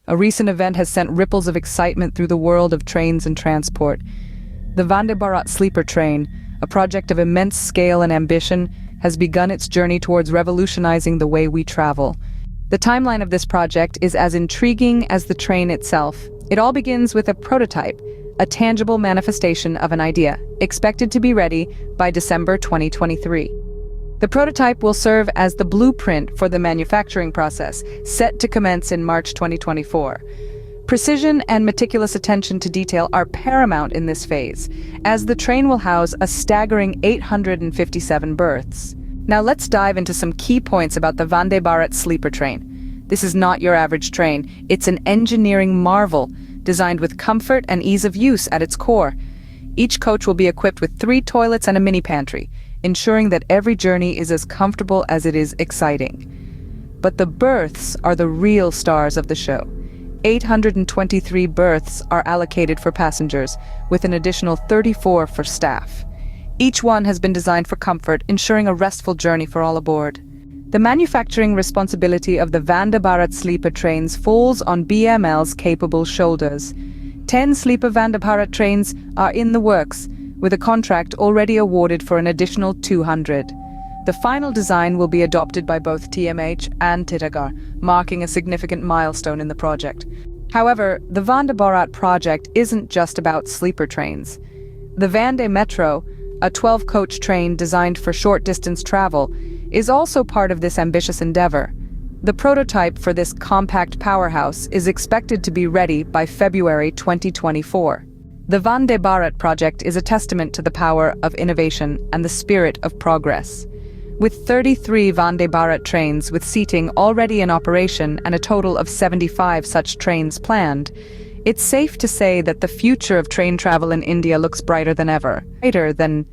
A recent event has sent ripples of excitement through the world of trains and transport. The Vande Bharat sleeper train, a project of immense scale and ambition, has begun its journey towards revolutionizing the way we travel. The timeline of this project is as intriguing as the train itself. It all begins with a prototype, a tangible manifestation of an idea, expected to be ready by December 2023. The prototype will serve as the blueprint for the manufacturing process, set to commence in March 2024. Precision and meticulous attention to detail are paramount in this phase, as the train will house a staggering 857 berths. Now let's dive into some key points about the Vande Bharat sleeper train. This is not your average train. It's an engineering marvel, designed with comfort and ease of use at its core. Each coach will be equipped with 3 toilets and a mini pantry, ensuring that every journey is as comfortable as it is exciting. But the berths are the real stars of the show. 823 berths are allocated for passengers, with an additional 34 for staff. Each one has been designed for comfort, ensuring a restful journey for all aboard. The manufacturing responsibility of the Vande Bharat sleeper trains falls on BML's capable shoulders. 10 sleeper Vande Bharat trains are in the works, with a contract already awarded for an additional 200. The final design will be adopted by both TMH and Titagar, marking a significant milestone in the project. However, the Vande Bharat project isn't just about sleeper trains. The Vande Metro, a 12-coach train designed for short-distance travel, is also part of this ambitious endeavor. The prototype for this compact powerhouse is expected to be ready by February 2024. The Vande Bharat project is a testament to the power of innovation and the spirit of progress. With 33 Vande Bharat trains with seating already in operation and a total of 75 such trains planned, it's safe to say that the future of train travel in India looks brighter than ever. Brighter than